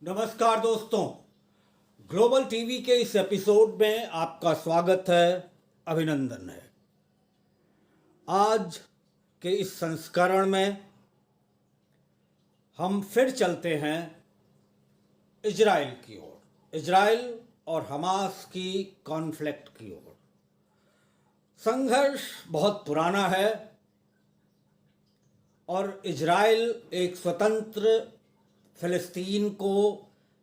नमस्कार दोस्तों, global TV के इस एपिसोड में आपका स्वागत है, अभिनंदन है। आज के इस संस्करण में हम फिर चलते हैं इजराइल की ओर, इजराइल और हमास की कॉन्फ्लिक्ट की ओर। संघर्ष बहुत पुराना है और इजराइल एक स्वतंत्र फिलिस्तीन को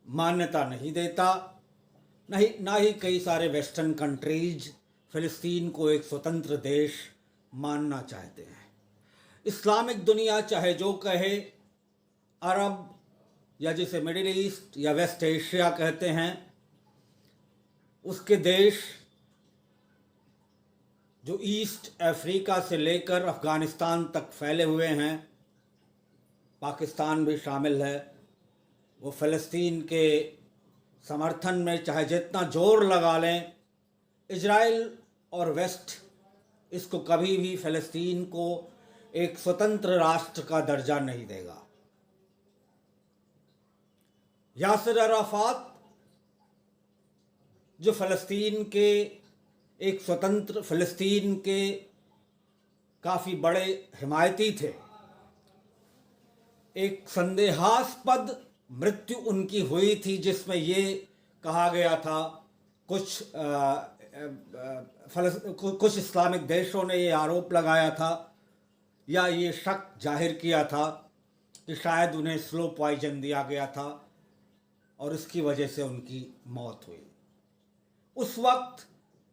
मान्यता नहीं देता, ना ही कई सारे वेस्टर्न कंट्रीज फिलिस्तीन को एक स्वतंत्र देश मानना चाहते हैं। इस्लामिक दुनिया चाहे जो कहे, अरब या जिसे मिडिल ईस्ट या वेस्ट एशिया कहते हैं, उसके देश जो ईस्ट अफ्रीका से लेकर अफ़गानिस्तान तक फैले हुए हैं, पाकिस्तान भी शामिल है, वो फ़लस्तीन के समर्थन में चाहे जितना जोर लगा लें, इजराइल और वेस्ट इसको कभी भी फ़लस्तीन को एक स्वतंत्र राष्ट्र का दर्जा नहीं देगा। यासिर अराफात जो फ़लस्तीन के एक स्वतंत्र फ़लस्तीन के काफ़ी बड़े हिमायती थे, एक संदेहास्पद मृत्यु उनकी हुई थी जिसमें ये कहा गया था, कुछ इस्लामिक देशों ने ये आरोप लगाया था या ये शक जाहिर किया था कि शायद उन्हें स्लो पॉइजन दिया गया था और इसकी वजह से उनकी मौत हुई। उस वक्त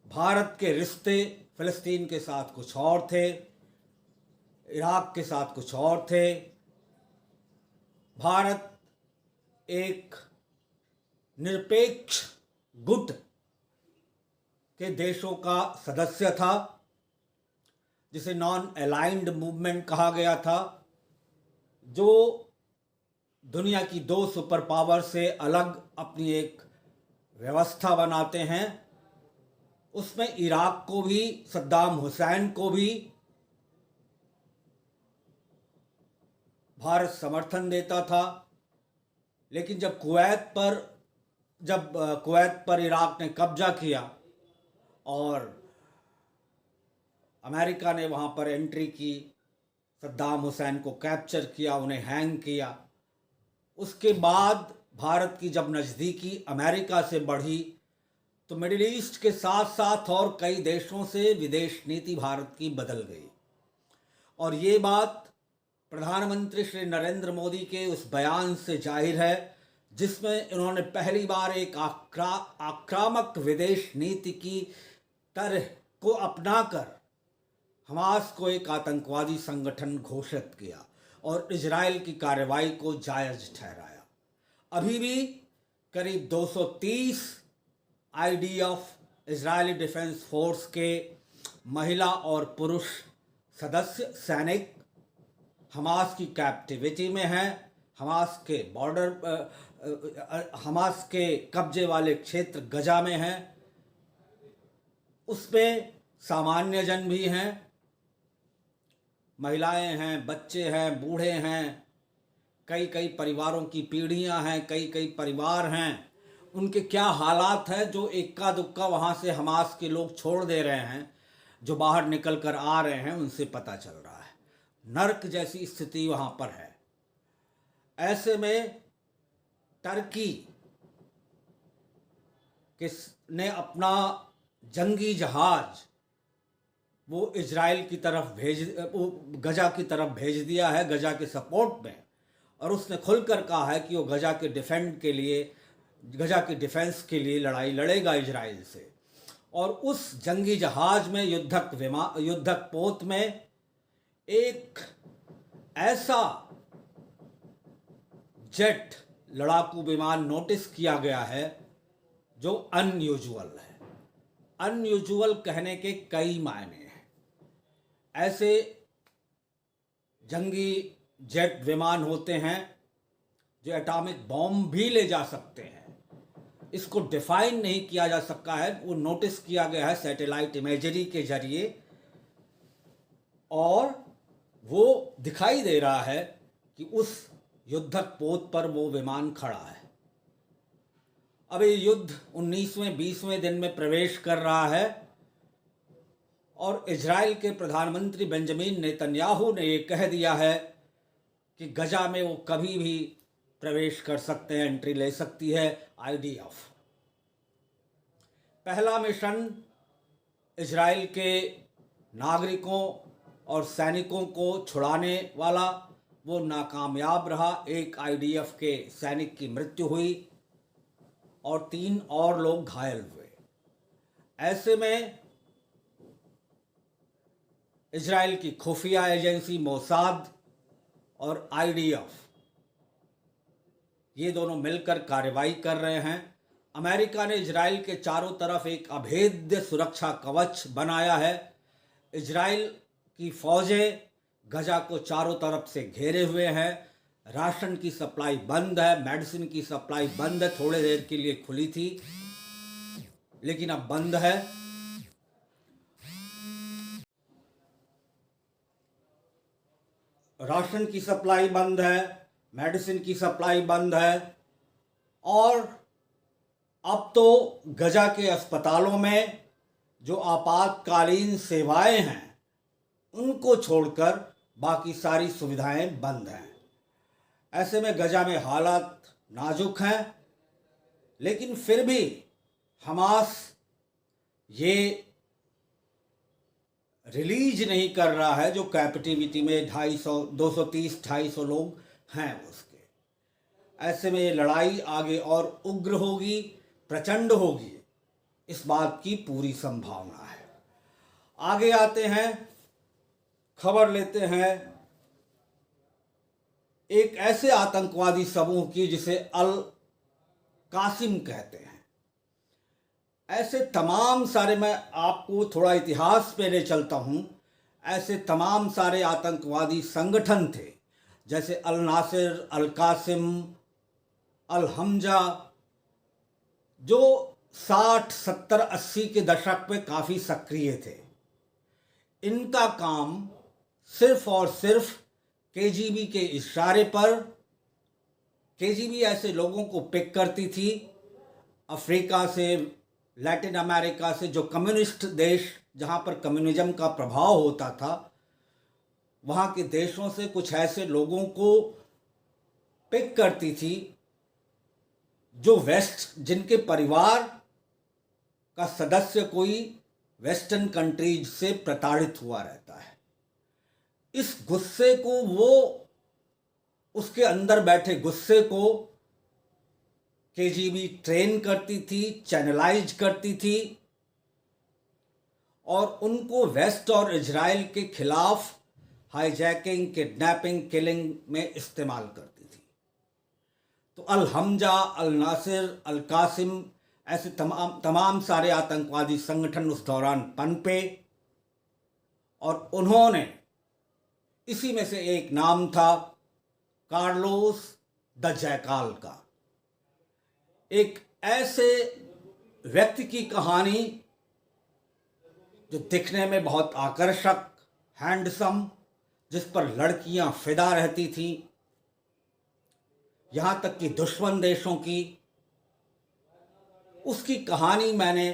भारत के रिश्ते फ़लस्तीन के साथ कुछ और थे, इराक़ के साथ कुछ और थे। भारत एक निरपेक्ष गुट के देशों का सदस्य था, जिसे नॉन अलाइंड मूवमेंट कहा गया था, जो दुनिया की दो सुपर पावर से अलग अपनी एक व्यवस्था बनाते हैं। उसमें इराक़ को भी, सद्दाम हुसैन को भी भारत समर्थन देता था, लेकिन जब कुवैत पर इराक़ ने कब्जा किया और अमेरिका ने वहाँ पर एंट्री की, सद्दाम हुसैन को कैप्चर किया, उन्हें हैंग किया, उसके बाद भारत की जब नज़दीकी अमेरिका से बढ़ी तो मिडिल ईस्ट के साथ साथ और कई देशों से विदेश नीति भारत की बदल गई। और ये बात प्रधानमंत्री श्री नरेंद्र मोदी के उस बयान से जाहिर है जिसमें इन्होंने पहली बार एक आक्रामक विदेश नीति की तरह को अपनाकर हमास को एक आतंकवादी संगठन घोषित किया और इजराइल की कार्रवाई को जायज़ ठहराया। अभी भी करीब 230 IDF इजरायली डिफेंस फोर्स के महिला और पुरुष सदस्य सैनिक हमास की कैप्टिविटी में हैं, हमास के कब्जे वाले क्षेत्र गजा में हैं। उसमें सामान्य जन भी हैं, महिलाएं हैं, बच्चे हैं, बूढ़े हैं, कई परिवारों की पीढ़ियां हैं, कई परिवार हैं। उनके क्या हालात हैं जो इक्का दुक्का वहाँ से हमास के लोग छोड़ दे रहे हैं, जो बाहर निकल कर आ रहे हैं, उनसे पता चल रहा है। नर्क जैसी स्थिति वहाँ पर है। ऐसे में टर्की ने अपना जंगी जहाज वो इजराइल की तरफ गजा की तरफ भेज दिया है, गजा के सपोर्ट में, और उसने खुलकर कहा है कि वो गजा के डिफेंस के लिए लड़ाई लड़ेगा इजराइल से। और उस जंगी जहाज में युद्धक पोत में एक ऐसा जेट लड़ाकू विमान नोटिस किया गया है जो अनयूजुअल है। अनयूजुअल कहने के कई मायने हैं। ऐसे जंगी जेट विमान होते हैं जो एटॉमिक बॉम्ब भी ले जा सकते हैं। इसको डिफाइन नहीं किया जा सका है, वो नोटिस किया गया है सैटेलाइट इमेजरी के जरिए, और वो दिखाई दे रहा है कि उस युद्धक पोत पर वो विमान खड़ा है। अब ये युद्ध 19वें 20वें दिन में प्रवेश कर रहा है और इजराइल के प्रधानमंत्री बेंजामिन नेतन्याहू ने ये कह दिया है कि गजा में वो कभी भी प्रवेश कर सकते हैं, एंट्री ले सकती है आईडीएफ। पहला मिशन इजराइल के नागरिकों और सैनिकों को छुड़ाने वाला वो नाकामयाब रहा। एक आईडीएफ के सैनिक की मृत्यु हुई और 3 और लोग घायल हुए। ऐसे में इजराइल की खुफिया एजेंसी मोसाद और आईडीएफ ये दोनों मिलकर कार्रवाई कर रहे हैं। अमेरिका ने इजराइल के चारों तरफ एक अभेद्य सुरक्षा कवच बनाया है। इजराइल की फौजें गजा को चारों तरफ से घेरे हुए हैं। राशन की सप्लाई बंद है, मेडिसिन की सप्लाई बंद है। थोड़ी देर के लिए खुली थी लेकिन अब बंद है। राशन की सप्लाई बंद है, मेडिसिन की सप्लाई बंद है और अब तो गजा के अस्पतालों में जो आपातकालीन सेवाएं हैं उनको छोड़कर बाकी सारी सुविधाएं बंद हैं। ऐसे में गजा में हालात नाजुक हैं, लेकिन फिर भी हमास ये रिलीज नहीं कर रहा है जो कैप्टिविटी में 230-250 लोग हैं उसके। ऐसे में ये लड़ाई आगे और उग्र होगी, प्रचंड होगी, इस बात की पूरी संभावना है। आगे आते हैं, खबर लेते हैं एक ऐसे आतंकवादी समूह की जिसे अल कासिम कहते हैं। ऐसे तमाम सारे, मैं आपको थोड़ा इतिहास पे ले चलता हूँ, ऐसे तमाम सारे आतंकवादी संगठन थे जैसे अल नासिर, अल कासिम, अल हमजा, जो 60, 70, 80 के दशक में काफ़ी सक्रिय थे। इनका काम सिर्फ और सिर्फ केजीबी के इशारे पर, केजीबी ऐसे लोगों को पिक करती थी अफ्रीका से, लैटिन अमेरिका से, जो कम्युनिस्ट देश जहाँ पर कम्युनिज्म का प्रभाव होता था, वहाँ के देशों से कुछ ऐसे लोगों को पिक करती थी जो जिनके परिवार का सदस्य कोई वेस्टर्न कंट्रीज से प्रताड़ित हुआ रहता है। इस गुस्से को वो, उसके अंदर बैठे गुस्से को केजीबी ट्रेन करती थी, चैनलाइज करती थी और उनको वेस्ट और इजराइल के खिलाफ हाईजैकिंग, किडनैपिंग, किलिंग में इस्तेमाल करती थी। तो अल हमजा, अल नासिर, अल कासिम, ऐसे तमाम सारे आतंकवादी संगठन उस दौरान पनपे और उन्होंने, इसी में से एक नाम था कार्लोस द जैकाल का। एक ऐसे व्यक्ति की कहानी जो दिखने में बहुत आकर्षक, हैंडसम, जिस पर लड़कियां फिदा रहती थीं, यहाँ तक कि दुश्मन देशों की, उसकी कहानी मैंने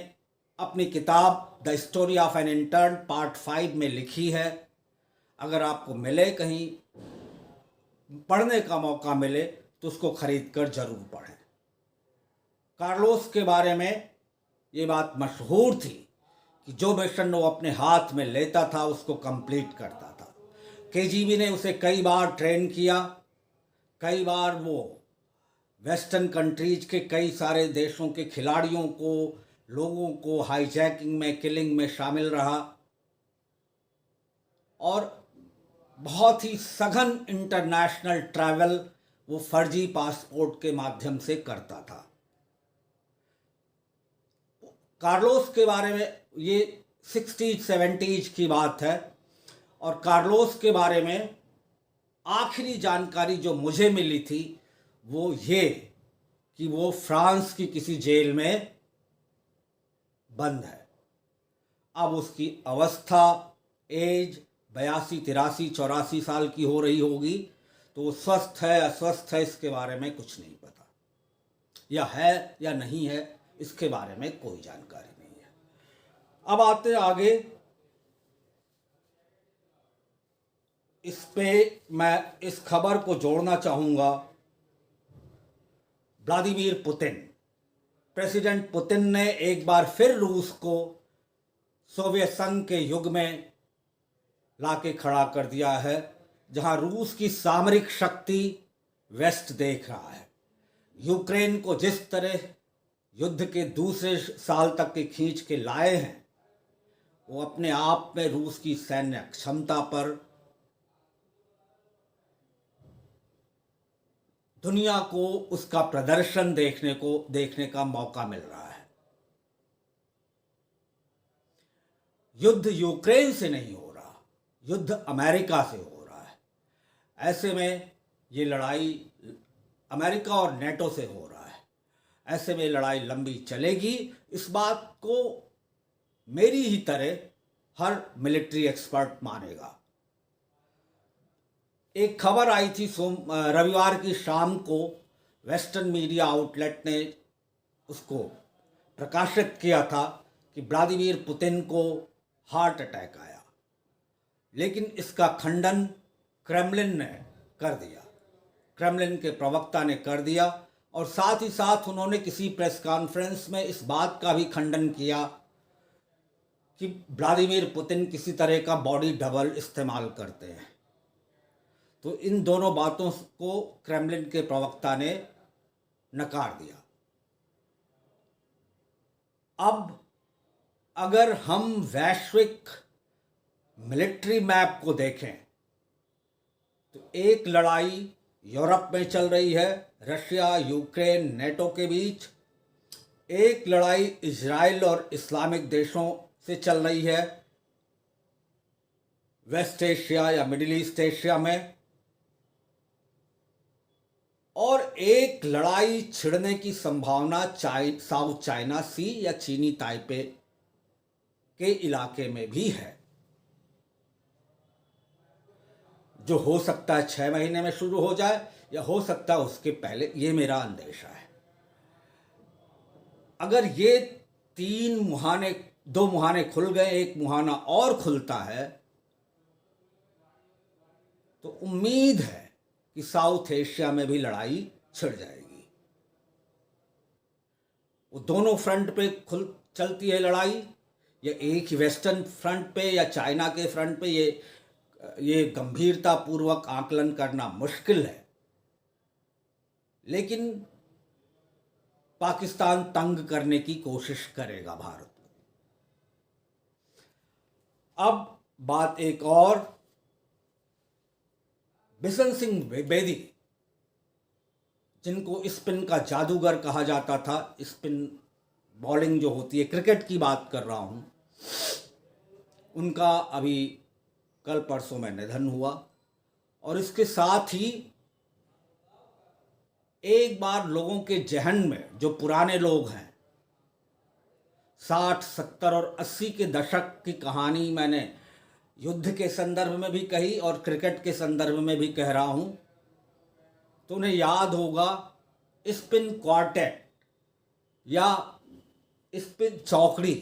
अपनी किताब the story of an intern part 5 में लिखी है। अगर आपको मिले, कहीं पढ़ने का मौका मिले तो उसको खरीद कर जरूर पढ़ें। कार्लोस के बारे में ये बात मशहूर थी कि जो मिशन वो अपने हाथ में लेता था उसको कंप्लीट करता था। केजीबी ने उसे कई बार ट्रेन किया, कई बार वो वेस्टर्न कंट्रीज के कई सारे देशों के खिलाड़ियों को, लोगों को हाईजैकिंग में, किलिंग में शामिल रहा और बहुत ही सघन इंटरनेशनल ट्रैवल वो फर्जी पासपोर्ट के माध्यम से करता था। कार्लोस के बारे में ये 60s 70s की बात है और कार्लोस के बारे में आखिरी जानकारी जो मुझे मिली थी वो ये कि वो फ्रांस की किसी जेल में बंद है। अब उसकी अवस्था, एज 82, 83, 84 साल की हो रही होगी, तो वो स्वस्थ है, अस्वस्थ है, इसके बारे में कुछ नहीं पता। या है या नहीं है, इसके बारे में कोई जानकारी नहीं है। अब आते हैं आगे। इस पे मैं इस खबर को जोड़ना चाहूँगा। व्लादिमीर पुतिन, प्रेसिडेंट पुतिन ने एक बार फिर रूस को सोवियत संघ के युग में लाके खड़ा कर दिया है, जहां रूस की सामरिक शक्ति वेस्ट देख रहा है। यूक्रेन को जिस तरह युद्ध के दूसरे साल तक के खींच के लाए हैं, वो अपने आप में रूस की सैन्य क्षमता पर दुनिया को उसका प्रदर्शन देखने का मौका मिल रहा है। युद्ध यूक्रेन से नहीं हो रहा, युद्ध अमेरिका से हो रहा है। ऐसे में ये लड़ाई अमेरिका और नेटो से हो रहा है। ऐसे में लड़ाई लंबी चलेगी, इस बात को मेरी ही तरह हर मिलिट्री एक्सपर्ट मानेगा। एक खबर आई थी रविवार की शाम को, वेस्टर्न मीडिया आउटलेट ने उसको प्रकाशित किया था कि व्लादिमीर पुतिन को हार्ट अटैक आया, लेकिन इसका खंडन क्रेमलिन ने कर दिया, क्रेमलिन के प्रवक्ता ने कर दिया। और साथ ही साथ उन्होंने किसी प्रेस कॉन्फ्रेंस में इस बात का भी खंडन किया कि व्लादिमीर पुतिन किसी तरह का बॉडी डबल इस्तेमाल करते हैं। तो इन दोनों बातों को क्रेमलिन के प्रवक्ता ने नकार दिया। अब अगर हम वैश्विक मिलिट्री मैप को देखें तो एक लड़ाई यूरोप में चल रही है, रशिया, यूक्रेन, नेटो के बीच। एक लड़ाई इजराइल और इस्लामिक देशों से चल रही है, वेस्ट एशिया या मिडिल ईस्ट एशिया में। और एक लड़ाई छिड़ने की संभावना साउथ चाइना सी या चीनी ताइपे के इलाके में भी है, जो हो सकता है 6 महीने में शुरू हो जाए या हो सकता है उसके पहले। ये मेरा अंदेशा है। अगर ये 2 मुहाने खुल गए, एक मुहाना और खुलता है, तो उम्मीद है कि साउथ एशिया में भी लड़ाई छिड़ जाएगी। वो दोनों फ्रंट पे चलती है लड़ाई, या एक ही वेस्टर्न फ्रंट पे या चाइना के फ्रंट पे, ये गंभीरता पूर्वक आकलन करना मुश्किल है। लेकिन पाकिस्तान तंग करने की कोशिश करेगा भारत को। अब बात एक और, बिशन सिंह बेदी, जिनको स्पिन का जादूगर कहा जाता था, स्पिन बॉलिंग जो होती है, क्रिकेट की बात कर रहा हूं, उनका अभी कल परसों में निधन हुआ। और इसके साथ ही एक बार लोगों के जहन में, जो पुराने लोग हैं, 60, 70 और 80 के दशक की कहानी मैंने युद्ध के संदर्भ में भी कही और क्रिकेट के संदर्भ में भी कह रहा हूं, तो उन्हें याद होगा स्पिन क्वार्टेट या स्पिन चौकड़ी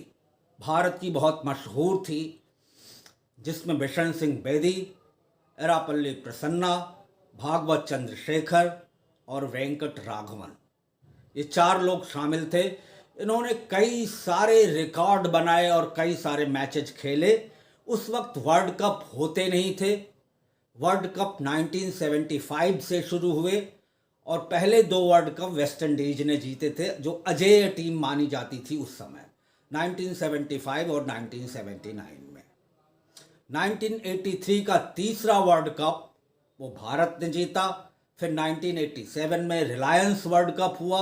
भारत की बहुत मशहूर थी, जिसमें बिशन सिंह बेदी, एरापल्ली प्रसन्ना, भागवत चंद्रशेखर और वेंकट राघवन, ये 4 लोग शामिल थे। इन्होंने कई सारे रिकॉर्ड बनाए और कई सारे मैचेज खेले। उस वक्त वर्ल्ड कप होते नहीं थे। वर्ल्ड कप 1975 से शुरू हुए और पहले 2 वर्ल्ड कप वेस्ट इंडीज ने जीते थे, जो अजेय टीम मानी जाती थी उस समय, 1975 और 1979 में। 1983 का तीसरा वर्ल्ड कप वो भारत ने जीता। फिर 1987 में रिलायंस वर्ल्ड कप हुआ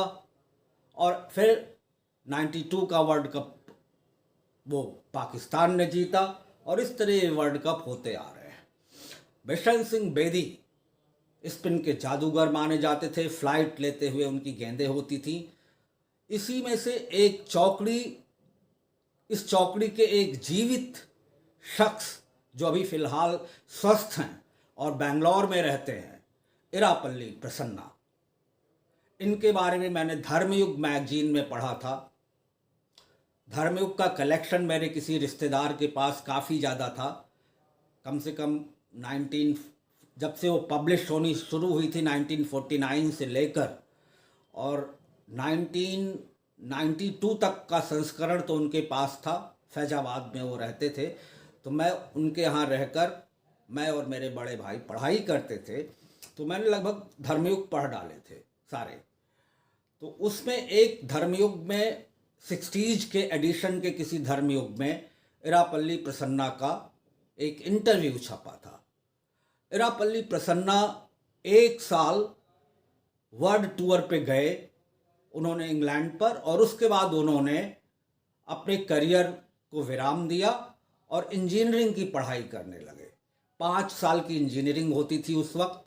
और फिर 92 का वर्ल्ड कप वो पाकिस्तान ने जीता। और इस तरह ये वर्ल्ड कप होते आ रहे हैं। बिशन सिंह बेदी स्पिन के जादूगर माने जाते थे, फ्लाइट लेते हुए उनकी गेंदें होती थी। इसी में से एक चौकड़ी, इस चौकड़ी के एक जीवित शख्स जो अभी फिलहाल स्वस्थ हैं और बेंगलोर में रहते हैं, इरापल्ली प्रसन्ना। इनके बारे में मैंने धर्मयुग मैगजीन में पढ़ा था। धर्मयुग का कलेक्शन मेरे किसी रिश्तेदार के पास काफ़ी ज़्यादा था। कम से कम 19 जब से वो पब्लिश होनी शुरू हुई थी 1949 से लेकर और 1992 तक का संस्करण तो उनके पास था। फैजाबाद में वो रहते थे, तो मैं उनके यहाँ रहकर, मैं और मेरे बड़े भाई पढ़ाई करते थे, तो मैंने लगभग धर्मयुग पढ़ डाले थे सारे। तो उसमें एक धर्मयुग में 60s के एडिशन के किसी धर्मयुग में इरापल्ली प्रसन्ना का एक इंटरव्यू छपा था। इरापल्ली प्रसन्ना 1 साल वर्ल्ड टूर पे गए उन्होंने इंग्लैंड पर, और उसके बाद उन्होंने अपने करियर को विराम दिया और इंजीनियरिंग की पढ़ाई करने लगे। 5 साल की इंजीनियरिंग होती थी उस वक्त।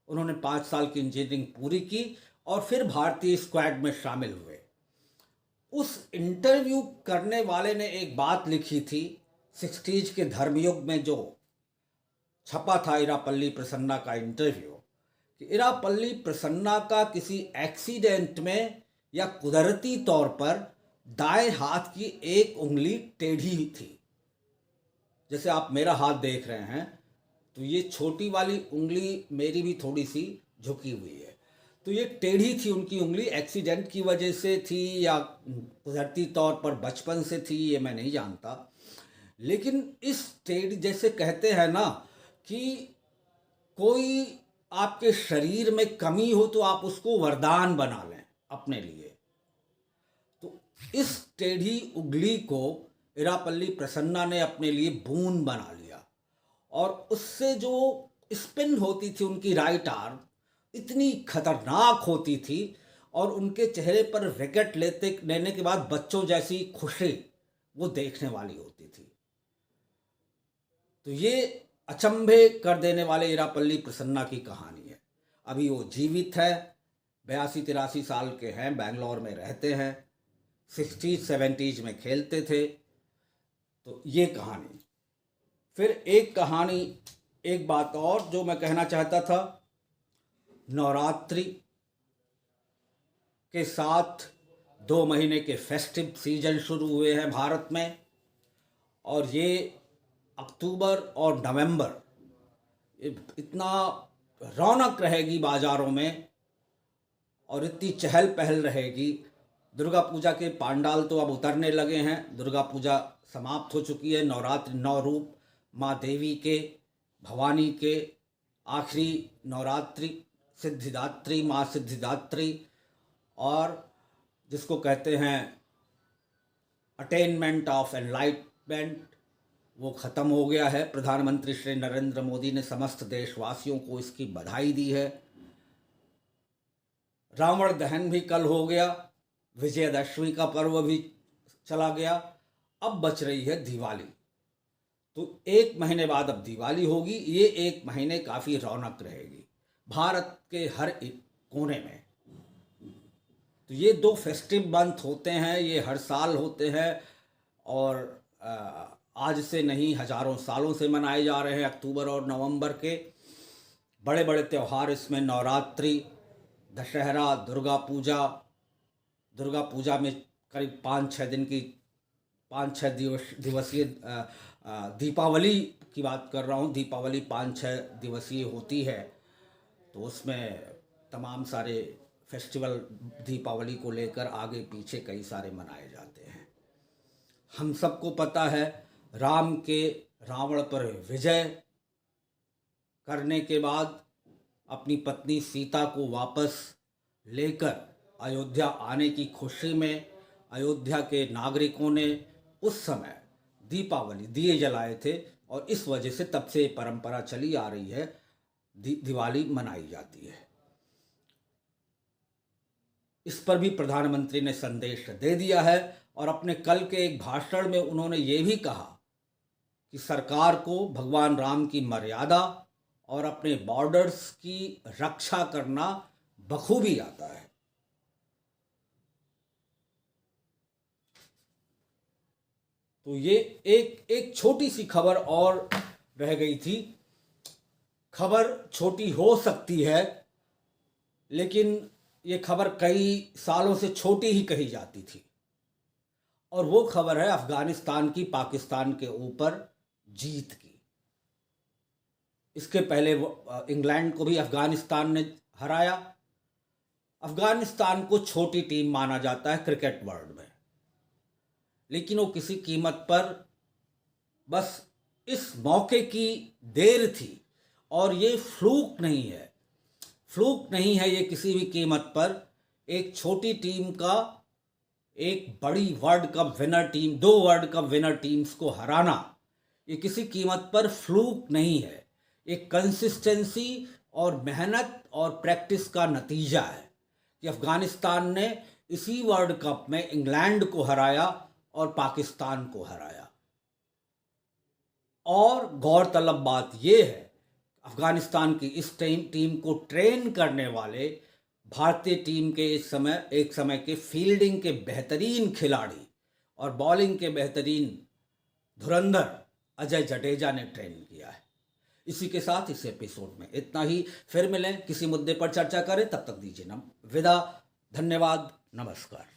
उन्होंने 5 साल की इंजीनियरिंग पूरी की और फिर भारतीय स्क्वाड में शामिल हुए। उस इंटरव्यू करने वाले ने एक बात लिखी थी 60s के धर्मयुग में जो छपा था इरापल्ली प्रसन्ना का इंटरव्यू, कि इरापल्ली प्रसन्ना का किसी एक्सीडेंट में या कुदरती तौर पर दाएं हाथ की एक उंगली टेढ़ी थी। जैसे आप मेरा हाथ देख रहे हैं, तो ये छोटी वाली उंगली मेरी भी थोड़ी सी झुकी हुई है, तो ये टेढ़ी थी उनकी उंगली। एक्सीडेंट की वजह से थी या कुदरती तौर पर बचपन से थी, ये मैं नहीं जानता। लेकिन इस टेढ़ी, जैसे कहते हैं ना कि कोई आपके शरीर में कमी हो तो आप उसको वरदान बना लें अपने लिए, तो इस टेढ़ी उंगली को इरापल्ली प्रसन्ना ने अपने लिए बून बना लिया, और उससे जो स्पिन होती थी उनकी राइट आर्म इतनी खतरनाक होती थी, और उनके चेहरे पर विकेट लेने के बाद बच्चों जैसी खुशी वो देखने वाली होती थी। तो ये अचंभे कर देने वाले इरापल्ली प्रसन्ना की कहानी है। अभी वो जीवित है, 82-83 साल के हैं, बेंगलोर में रहते हैं, 60s-70s में खेलते थे। तो ये कहानी। फिर एक कहानी, एक बात और जो मैं कहना चाहता था, नवरात्रि के साथ 2 महीने के फेस्टिव सीजन शुरू हुए हैं भारत में, और ये अक्टूबर और नवंबर इतना रौनक रहेगी बाज़ारों में और इतनी चहल पहल रहेगी। दुर्गा पूजा के पांडाल तो अब उतरने लगे हैं, दुर्गा पूजा समाप्त हो चुकी है। नवरात्रि 9 रूप माँ देवी के, भवानी के, आखिरी नवरात्रि सिद्धिदात्री माँ सिद्धिदात्री, और जिसको कहते हैं अटेनमेंट ऑफ एनलाइटमेंट, वो ख़त्म हो गया है। प्रधानमंत्री श्री नरेंद्र मोदी ने समस्त देशवासियों को इसकी बधाई दी है। रावण दहन भी कल हो गया, विजयदशमी का पर्व भी चला गया, अब बच रही है दिवाली। तो 1 महीने बाद अब दिवाली होगी। ये 1 महीने काफ़ी रौनक रहेगी भारत के हर एक कोने में। तो ये 2 फेस्टिव मंथ होते हैं, ये हर साल होते हैं, और आज से नहीं हजारों सालों से मनाए जा रहे हैं। अक्टूबर और नवंबर के बड़े बड़े त्यौहार इसमें नवरात्रि, दशहरा, दुर्गा पूजा में करीब 5-6 दिन की 5-6 दिवसीय दीपावली की बात कर रहा हूँ। दीपावली 5-6 दिवसीय होती है, तो उसमें तमाम सारे फेस्टिवल दीपावली को लेकर आगे पीछे कई सारे मनाए जाते हैं। हम सबको पता है राम के रावण पर विजय करने के बाद अपनी पत्नी सीता को वापस लेकर अयोध्या आने की खुशी में अयोध्या के नागरिकों ने उस समय दीपावली दिए जलाए थे, और इस वजह से तब से परंपरा चली आ रही है, दिवाली मनाई जाती है। इस पर भी प्रधानमंत्री ने संदेश दे दिया है, और अपने कल के एक भाषण में उन्होंने ये भी कहा कि सरकार को भगवान राम की मर्यादा और अपने बॉर्डर्स की रक्षा करना बखूबी आता है। तो ये एक छोटी सी खबर और रह गई थी। खबर छोटी हो सकती है, लेकिन ये खबर कई सालों से छोटी ही कही जाती थी, और वो खबर है अफगानिस्तान की पाकिस्तान के ऊपर जीत की। इसके पहले वो इंग्लैंड को भी अफगानिस्तान ने हराया। अफगानिस्तान को छोटी टीम माना जाता है क्रिकेट वर्ल्ड में, लेकिन वो किसी कीमत पर बस इस मौके की देर थी। और ये फ्लूक नहीं है, फ्लूक नहीं है ये किसी भी कीमत पर एक छोटी टीम का एक बड़ी world cup winner team, 2 world cup winner teams को हराना, ये किसी कीमत पर फ्लूक नहीं है। एक कंसिस्टेंसी और मेहनत और प्रैक्टिस का नतीजा है कि अफगानिस्तान ने इसी वर्ल्ड कप में इंग्लैंड को हराया और पाकिस्तान को हराया। और गौरतलब बात यह है, अफगानिस्तान की इस टीम को ट्रेन करने वाले भारतीय टीम के एक समय के फील्डिंग के बेहतरीन खिलाड़ी और बॉलिंग के बेहतरीन धुरंधर अजय जडेजा ने ट्रेन किया है। इसी के साथ इस एपिसोड में इतना ही। फिर मिलें, किसी मुद्दे पर चर्चा करें, तब तक दीजिए विदा। धन्यवाद, नमस्कार।